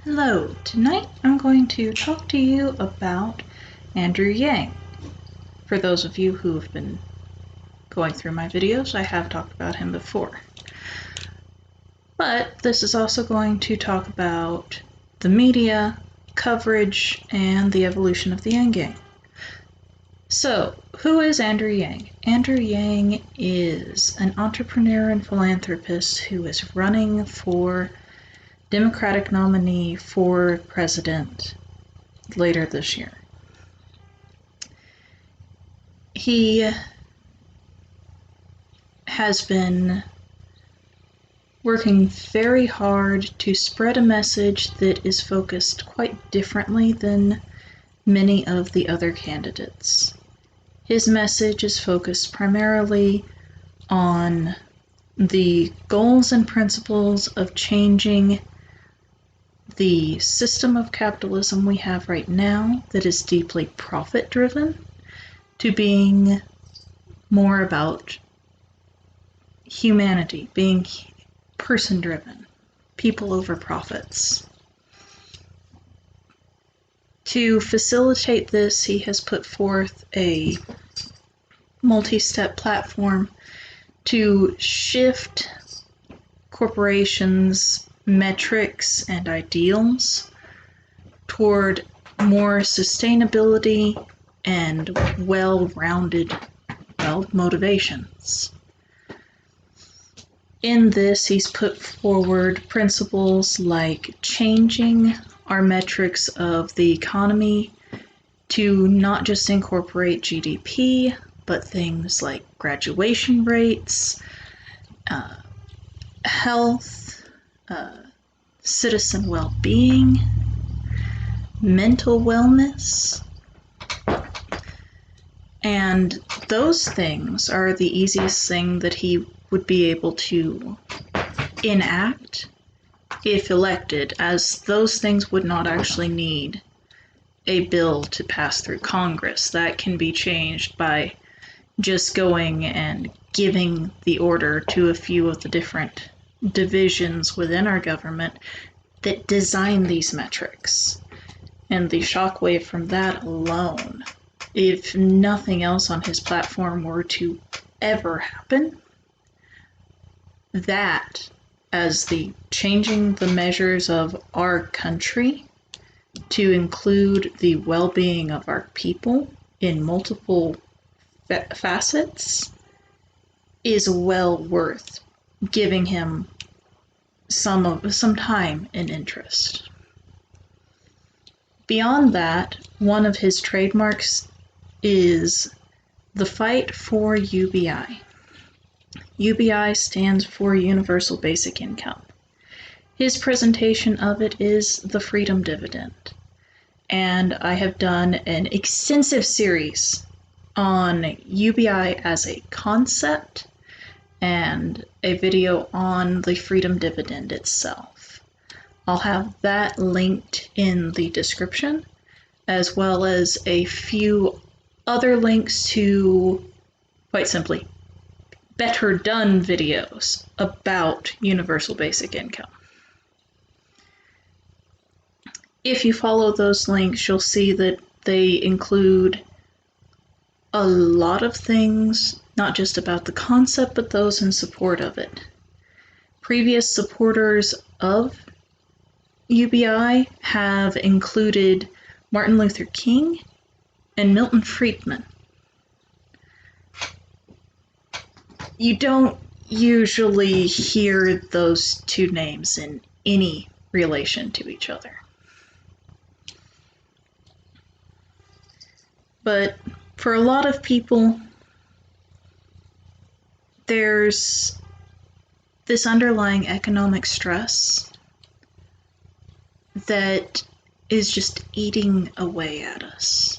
Hello, tonight I'm going to talk to you about Andrew Yang. For those of you who have been going through my videos, I have talked about him before. But this is also going to talk about the media, coverage, and the evolution of the YangGang. So, who is Andrew Yang? Andrew Yang is an entrepreneur and philanthropist who is running for Democratic nominee for president later this year. He has been working very hard to spread a message that is focused quite differently than many of the other candidates. His message is focused primarily on the goals and principles of changing the system of capitalism we have right now that is deeply profit-driven to being more about humanity, being person-driven, people over profits. To facilitate this, he has put forth a multi-step platform to shift corporations' metrics and ideals toward more sustainability and well-rounded motivations. In this, he's put forward principles like changing our metrics of the economy to not just incorporate GDP, but things like graduation rates, health, citizen well-being, mental wellness, and those things are the easiest thing that he would be able to enact if elected, as those things would not actually need a bill to pass through Congress. That can be changed by just going and giving the order to a few of the different divisions within our government that design these metrics. And the shockwave from that alone, if nothing else on his platform were to ever happen, that, as the changing the measures of our country to include the well-being of our people in multiple facets, is well worth giving him some time and interest. Beyond that, one of his trademarks is the fight for UBI. UBI stands for Universal Basic Income. His presentation of it is the Freedom Dividend. And I have done an extensive series on UBI as a concept and a video on the Freedom Dividend itself. I'll have that linked in the description, as well as a few other links to, quite simply, better done videos about universal basic income. If you follow those links, you'll see that they include a lot of things, not just about the concept, but those in support of it. Previous supporters of UBI have included Martin Luther King and Milton Friedman. You don't usually hear those two names in any relation to each other. But for a lot of people, there's this underlying economic stress that is just eating away at us.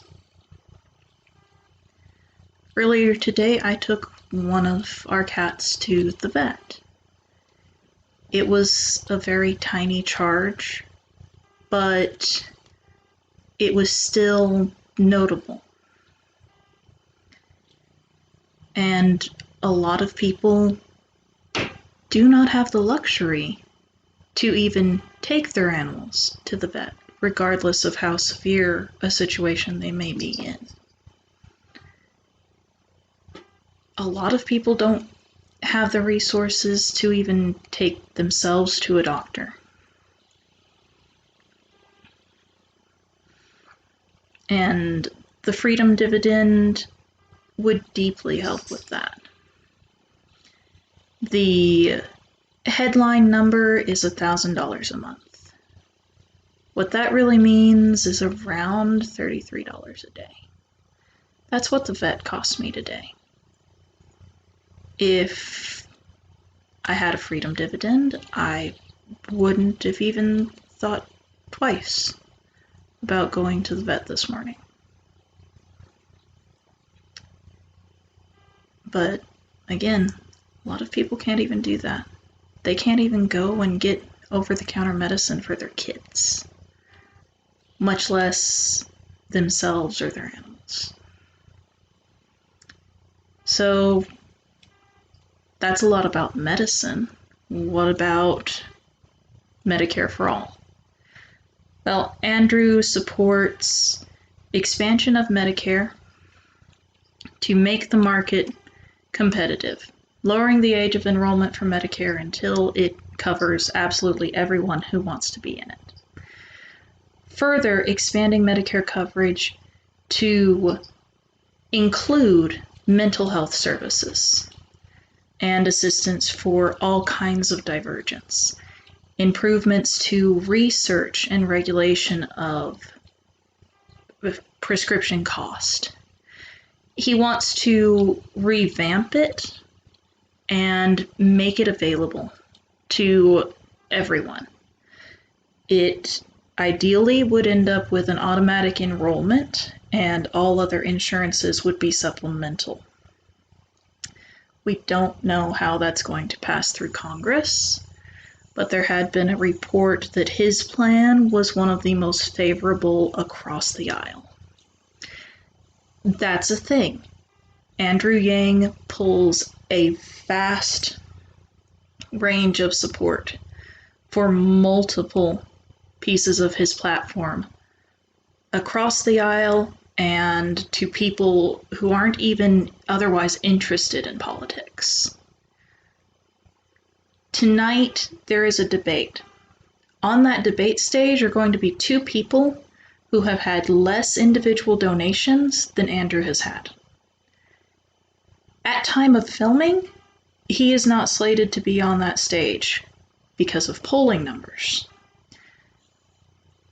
Earlier today, I took one of our cats to the vet. It was a very tiny charge, but it was still notable. And a lot of people do not have the luxury to even take their animals to the vet, regardless of how severe a situation they may be in. A lot of people don't have the resources to even take themselves to a doctor. And the freedom dividend would deeply help with that. The headline number is $1,000 a month. What that really means is around $33 a day. That's what the vet cost me today. If I had a freedom dividend, I wouldn't have even thought twice about going to the vet this morning. But again, a lot of people can't even do that. They can't even go and get over-the-counter medicine for their kids, much less themselves or their animals. So that's a lot about medicine. What about Medicare for All? Well, Andrew supports expansion of Medicare to make the market competitive, lowering the age of enrollment for Medicare until it covers absolutely everyone who wants to be in it. Further, expanding Medicare coverage to include mental health services and assistance for all kinds of divergence. Improvements to research and regulation of prescription cost. He wants to revamp it and make it available to everyone. It ideally would end up with an automatic enrollment, and all other insurances would be supplemental. We don't know how that's going to pass through Congress, but there had been a report that his plan was one of the most favorable across the aisle. That's a thing. Andrew Yang pulls a vast range of support for multiple pieces of his platform across the aisle and to people who aren't even otherwise interested in politics. Tonight, there is a debate. On that debate stage are going to be two people who have had less individual donations than Andrew has had. At time of filming, he is not slated to be on that stage because of polling numbers.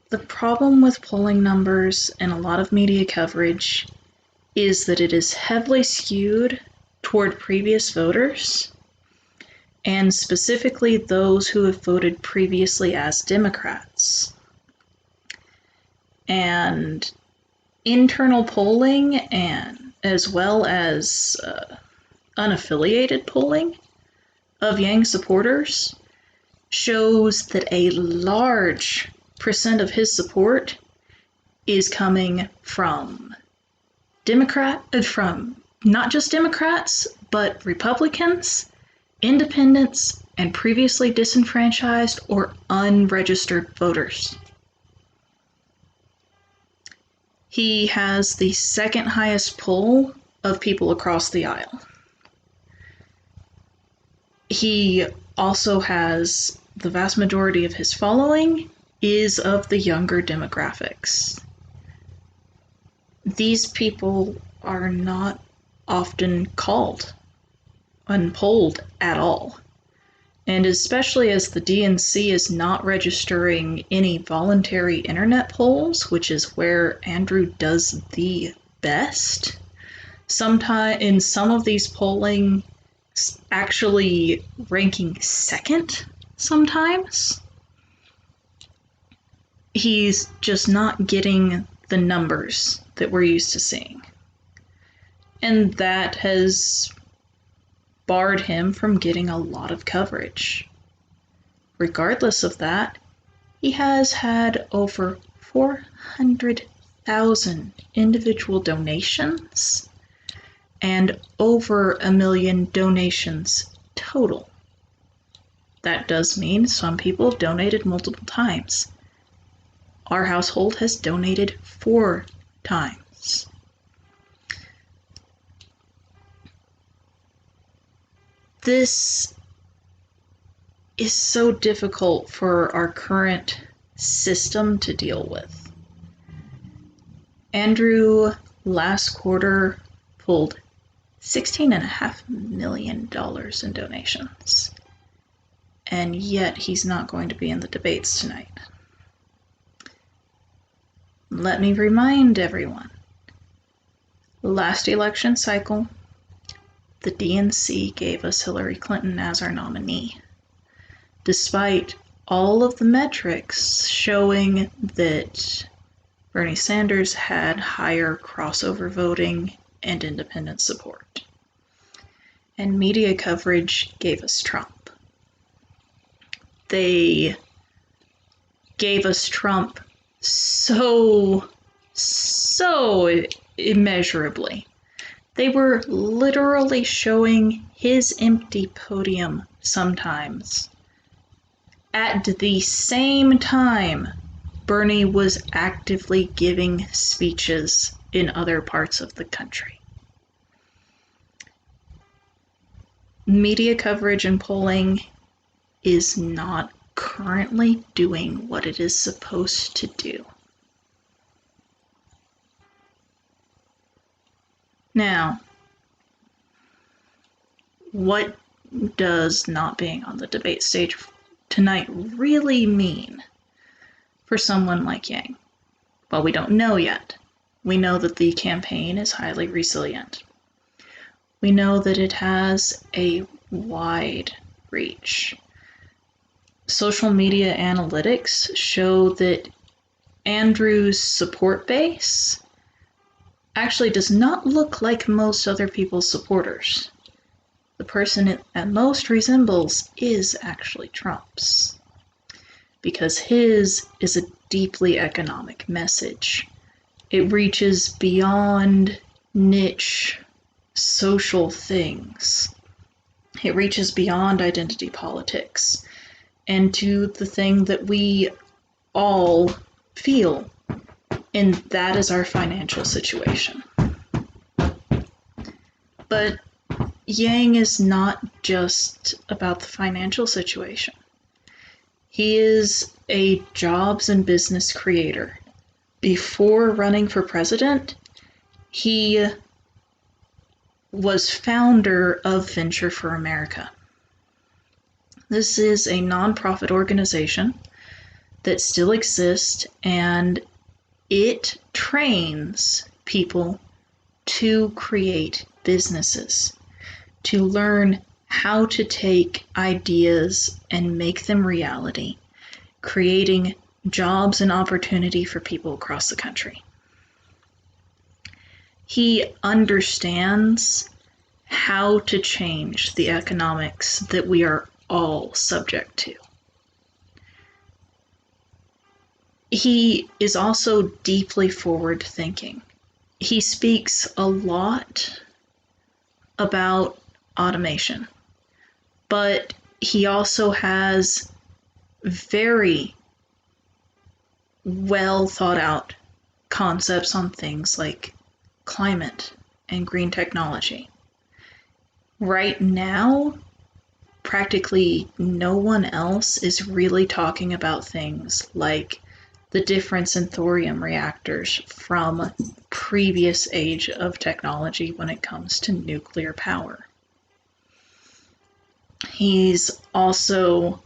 The problem with polling numbers and a lot of media coverage is that it is heavily skewed toward previous voters, and specifically those who have voted previously as Democrats. And internal polling, and as well as unaffiliated polling of Yang supporters, shows that a large percent of his support is coming from not just Democrats, but Republicans, independents, and previously disenfranchised or unregistered voters. He has the second highest poll of people across the aisle. He also has the vast majority of his following is of the younger demographics. These people are not often called and polled at all. And especially as the DNC is not registering any voluntary internet polls, which is where Andrew does the best, in some of these polling actually ranking second sometimes, he's just not getting the numbers that we're used to seeing. And that has barred him from getting a lot of coverage. Regardless of that, he has had over 400,000 individual donations and over 1 million donations total. That does mean some people donated multiple times. Our household has donated 4 times. This is so difficult for our current system to deal with. Andrew last quarter pulled $16.5 million in donations, and yet he's not going to be in the debates tonight. Let me remind everyone, last election cycle, the DNC gave us Hillary Clinton as our nominee, despite all of the metrics showing that Bernie Sanders had higher crossover voting and independent support. And media coverage gave us Trump. They gave us Trump so immeasurably. They were literally showing his empty podium sometimes. At the same time, Bernie was actively giving speeches in other parts of the country. Media coverage and polling is not currently doing what it is supposed to do. Now, what does not being on the debate stage tonight really mean for someone like Yang? Well, we don't know yet. We know that the campaign is highly resilient. We know that it has a wide reach. Social media analytics show that Andrew's support base actually does not look like most other people's supporters. The person it at most resembles is actually Trump's, because his is a deeply economic message. It reaches beyond niche social things. It reaches beyond identity politics and to the thing that we all feel, and that is our financial situation. But Yang is not just about the financial situation. He is a jobs and business creator. Before running for president, he was founder of Venture for America. This is a nonprofit organization that still exists, and it trains people to create businesses, to learn how to take ideas and make them reality, creating jobs and opportunity for people across the country. He understands how to change the economics that we are all subject to. He is also deeply forward-thinking. He speaks a lot about automation, but he also has very well thought out concepts on things like climate and green technology. Right now, practically no one else is really talking about things like the difference in thorium reactors from previous age of technology when it comes to nuclear power. He's also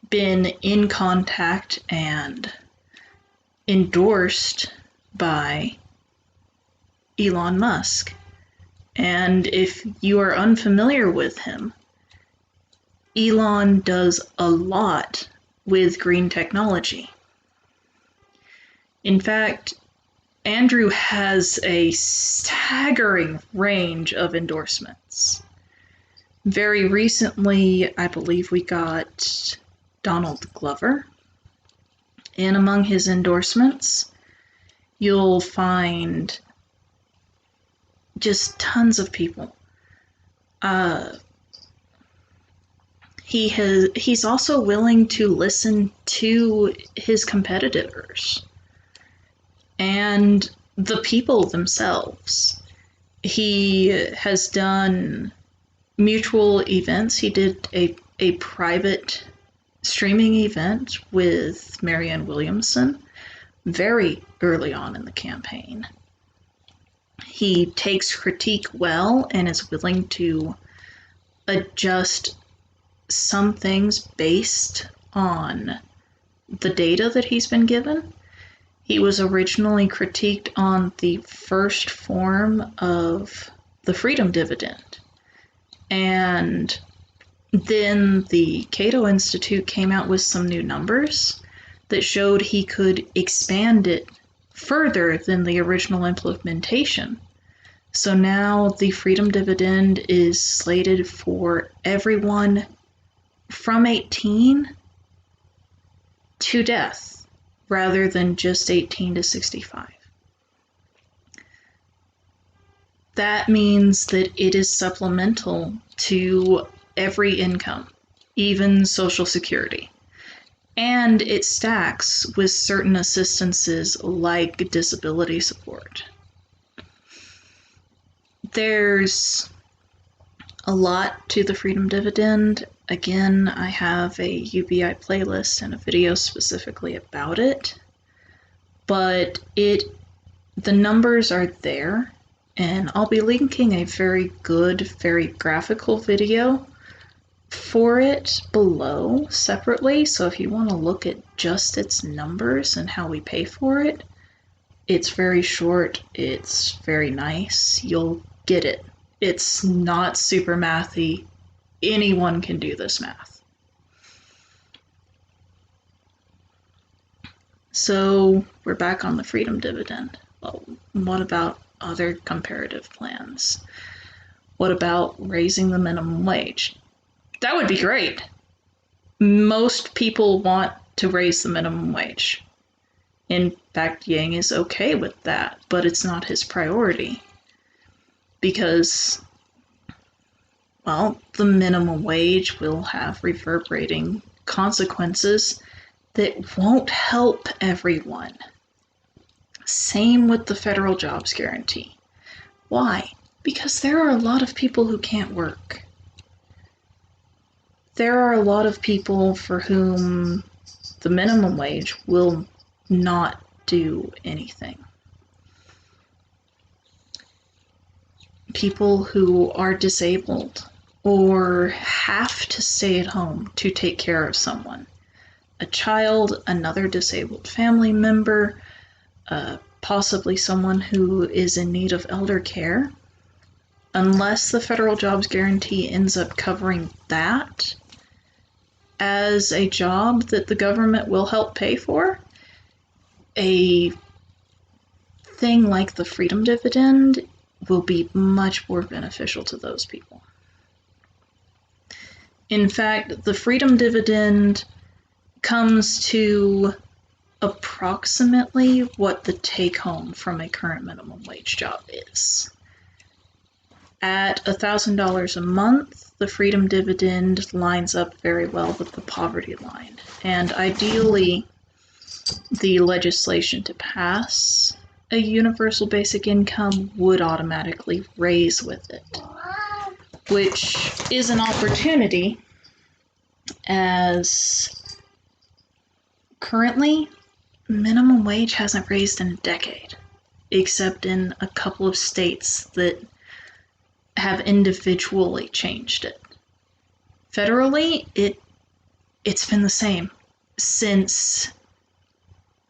been in contact and endorsed by Elon Musk. And if you are unfamiliar with him, Elon does a lot with green technology. In fact, Andrew has a staggering range of endorsements. Very recently, I believe we got Donald Glover. And among his endorsements, you'll find just tons of people. he's also willing to listen to his competitors and the people themselves. He has done mutual events. He did a private streaming event with Marianne Williamson very early on in the campaign. He takes critique well and is willing to adjust some things based on the data that he's been given. He was originally critiqued on the first form of the freedom dividend. And then the Cato Institute came out with some new numbers that showed he could expand it further than the original implementation. So now the freedom dividend is slated for everyone from 18 to death, rather than just 18 to 65. That means that it is supplemental to every income, even Social Security. And it stacks with certain assistances like disability support. There's a lot to the freedom dividend. Again, I have a UBI playlist and a video specifically about it. But the numbers are there, and I'll be linking a very good, very graphical video for it below separately. So if you want to look at just its numbers and how we pay for it, it's very short, it's very nice, you'll get it. It's not super mathy. Anyone can do this math. So we're back on the freedom dividend. Well, what about other comparative plans? What about raising the minimum wage? That would be great. Most people want to raise the minimum wage. In fact, Yang is okay with that, but it's not his priority. Because, well, the minimum wage will have reverberating consequences that won't help everyone. Same with the federal jobs guarantee. Why? Because there are a lot of people who can't work. There are a lot of people for whom the minimum wage will not do anything. People who are disabled or have to stay at home to take care of someone. A child, another disabled family member, possibly someone who is in need of elder care. Unless the federal jobs guarantee ends up covering that as a job that the government will help pay for, a thing like the freedom dividend will be much more beneficial to those people. In fact, the freedom dividend comes to approximately what the take-home from a current minimum wage job is. At $1,000 a month, the freedom dividend lines up very well with the poverty line. And ideally, the legislation to pass a universal basic income would automatically raise with it, which is an opportunity, as currently minimum wage hasn't raised in a decade, except in a couple of states that have individually changed it. Federally, it's been the same since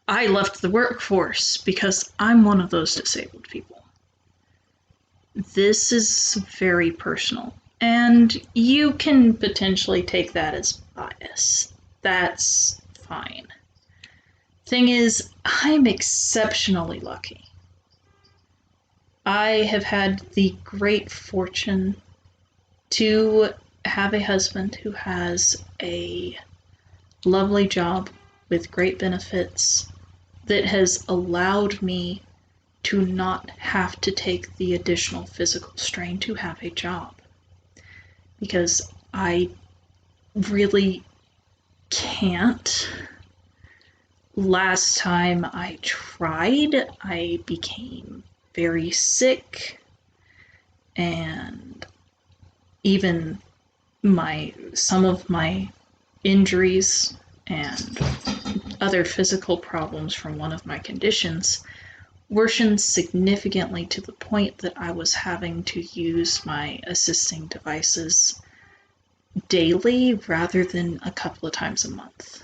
I left the workforce, because I'm one of those disabled people. This is very personal, and you can potentially take that as bias. That's fine. Thing is, I'm exceptionally lucky. I have had the great fortune to have a husband who has a lovely job with great benefits that has allowed me to not have to take the additional physical strain to have a job. Because I really can't. Last time I tried, I became very sick, and even some of my injuries and other physical problems from one of my conditions worsened significantly to the point that I was having to use my assisting devices daily rather than a couple of times a month.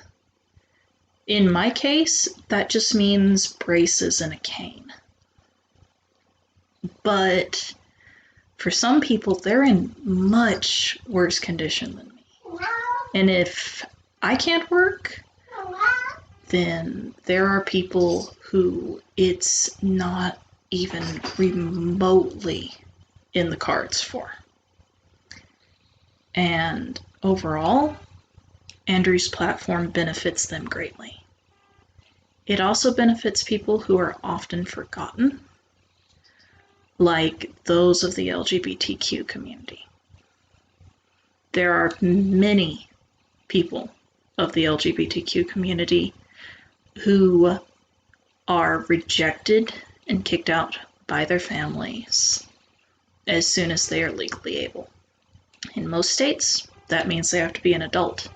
In my case, that just means braces and a cane. But for some people, they're in much worse condition than me. And if I can't work, then there are people who it's not even remotely in the cards for. And overall, Andrew's platform benefits them greatly. It also benefits people who are often forgotten, like those of the LGBTQ community. There are many people of the LGBTQ community who are rejected and kicked out by their families as soon as they are legally able. In most states, that means they have to be an adult.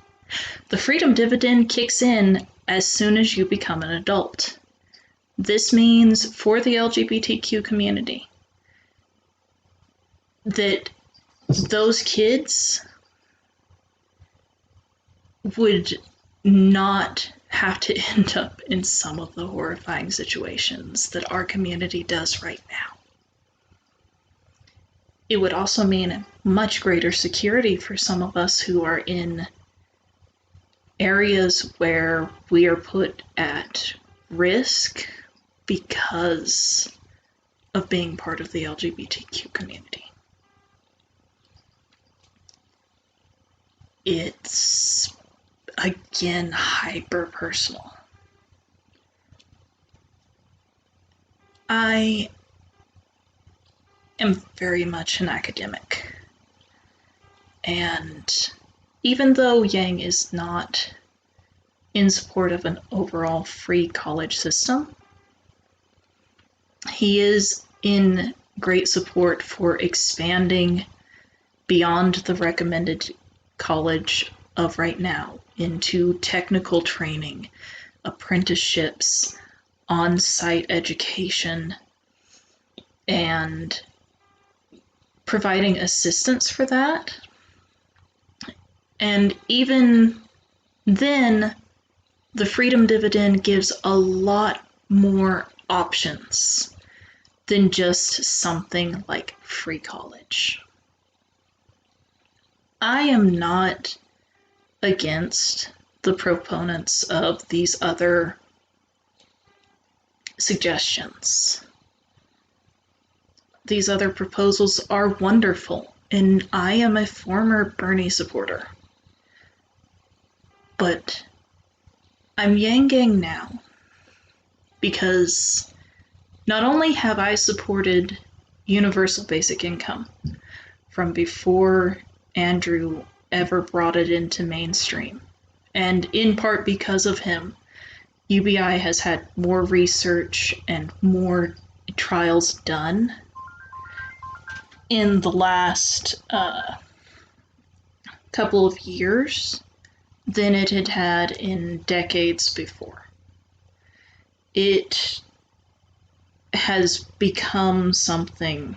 The freedom dividend kicks in as soon as you become an adult. This means for the LGBTQ community that those kids would not have to end up in some of the horrifying situations that our community does right now. It would also mean much greater security for some of us who are in areas where we are put at risk because of being part of the LGBTQ community. It's, again, hyper personal. I am very much an academic, and even though Yang is not in support of an overall free college system, he is in great support for expanding beyond the recommended college of right now into technical training, apprenticeships, on-site education, and providing assistance for that. And even then, the freedom dividend gives a lot more options than just something like free college. I am not against the proponents of these other suggestions. These other proposals are wonderful, and I am a former Bernie supporter. But I'm YangGang now because not only have I supported universal basic income from before Andrew ever brought it into mainstream, and in part because of him, UBI has had more research and more trials done in the last couple of years than it had had in decades before. It has become something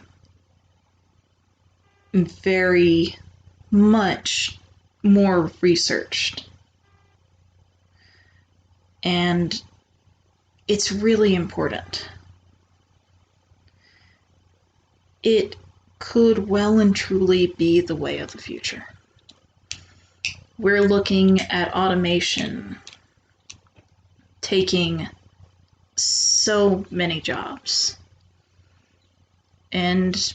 very much more researched. And it's really important. It could well and truly be the way of the future. We're looking at automation taking so many jobs. And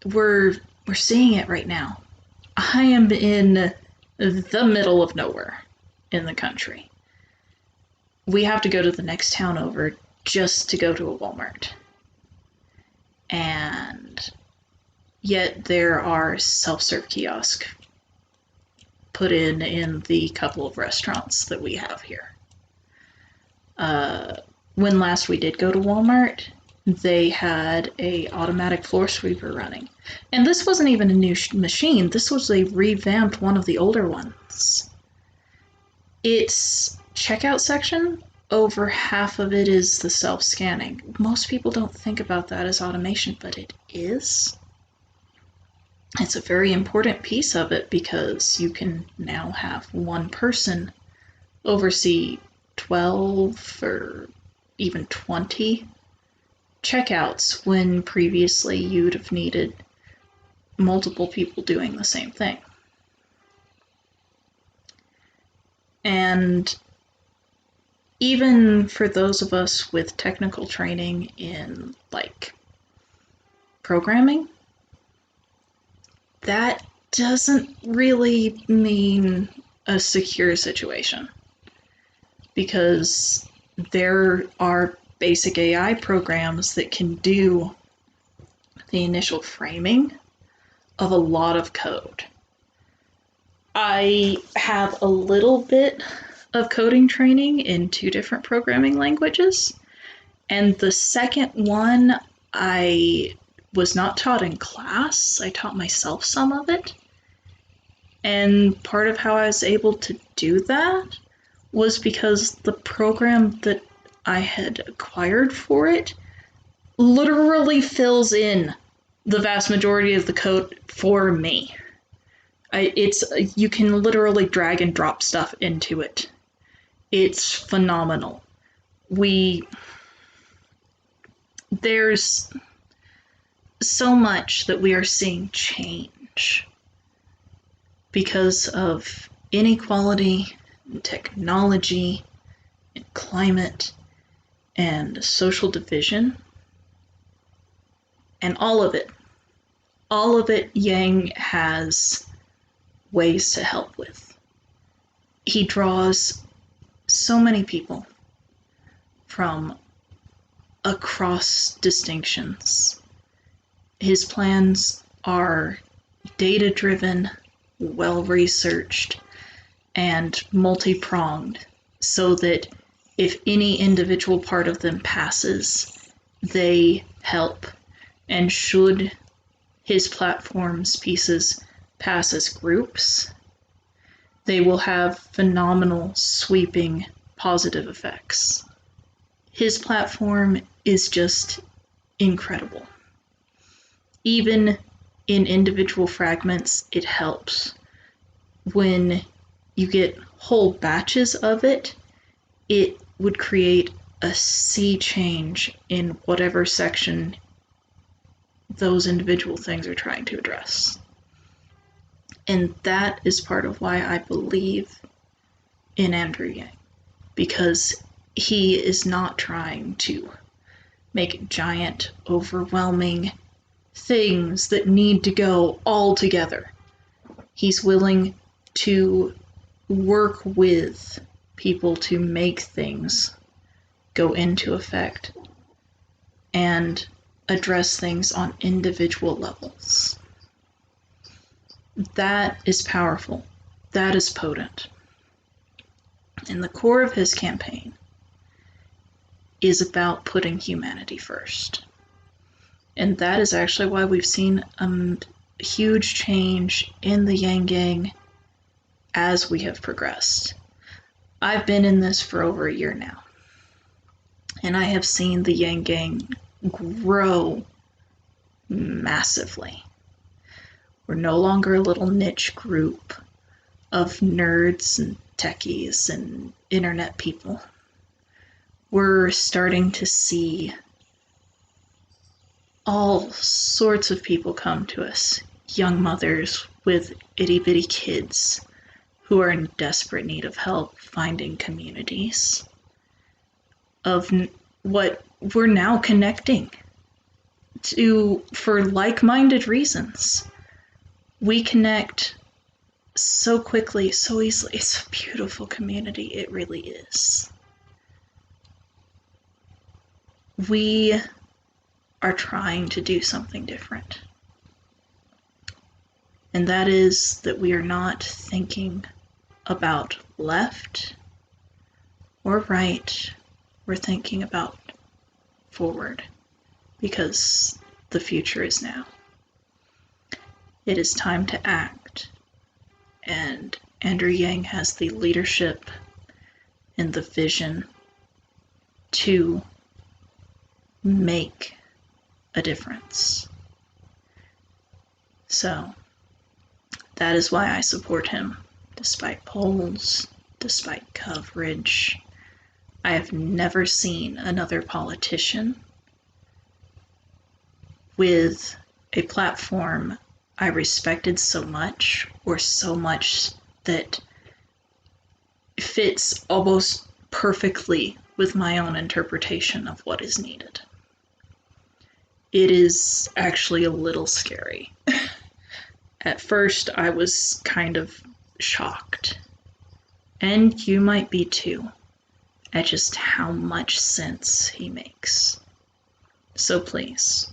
we're seeing it right now. I am in the middle of nowhere in the country. We have to go to the next town over just to go to a Walmart. And yet there are self-serve kiosks put in the couple of restaurants that we have here. When last we did go to Walmart, they had a automatic floor sweeper running. And this wasn't even a new machine. This was a revamped one of the older ones. Its checkout section, over half of it is the self-scanning. Most people don't think about that as automation, but it is. It's a very important piece of it because you can now have one person oversee 12 or even 20 checkouts when previously you'd have needed multiple people doing the same thing. And even for those of us with technical training in like programming, that doesn't really mean a secure situation, because there are basic AI programs that can do the initial framing of a lot of code. I have a little bit of coding training in 2 different programming languages, and the second one I was not taught in class. I taught myself some of it, and part of how I was able to do that was because the program that I had acquired for it literally fills in the vast majority of the code for me. You can literally drag and drop stuff into it. It's phenomenal. There's so much that we are seeing change because of inequality, and technology, and climate, and social division, and all of it Yang has ways to help with. He draws so many people from across distinctions. His plans are data-driven, well-researched, and multi-pronged, so that if any individual part of them passes, they help. And should his platform's pieces pass as groups, they will have phenomenal, sweeping, positive effects. His platform is just incredible. Even in individual fragments, it helps. When you get whole batches of it, it would create a sea change in whatever section those individual things are trying to address. And that is part of why I believe in Andrew Yang, because he is not trying to make giant, overwhelming things that need to go all together. He's willing to work with people to make things go into effect and address things on individual levels. That is powerful. That is potent. And the core of his campaign is about putting humanity first. And that is actually why we've seen a huge change in the YangGang as we have progressed. I've been in this for over a year now, and I have seen the YangGang grow massively. We're no longer a little niche group of nerds and techies and internet people. We're starting to see all sorts of people come to us, young mothers with itty-bitty kids who are in desperate need of help finding communities of what we're now connecting to for like-minded reasons. We connect so quickly, so easily. It's a beautiful community. It really is. We are trying to do something different. And that is that we are not thinking about left or right. We're thinking about forward, because the future is now. It is time to act, and Andrew Yang has the leadership and the vision to make a difference. So that is why I support him, despite polls, despite coverage. I have never seen another politician with a platform I respected so much, or so much that fits almost perfectly with my own interpretation of what is needed. It is actually a little scary. At first, I was kind of shocked, and you might be too, at just how much sense he makes. So please,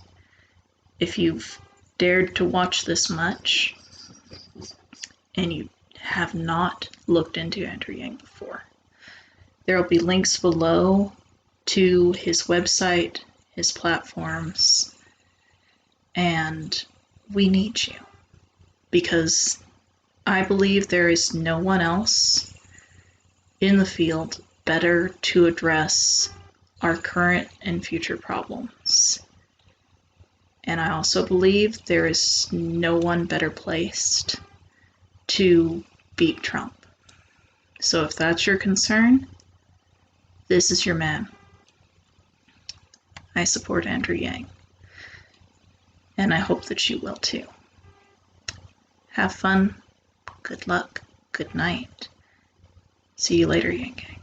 if you've dared to watch this much, and you have not looked into Andrew Yang before, there will be links below to his website, his platforms, and we need you, because I believe there is no one else in the field better to address our current and future problems. And I also believe there is no one better placed to beat Trump. So if that's your concern, this is your man. I support Andrew Yang, and I hope that you will too. Have fun, good luck, good night. See you later, YangGang.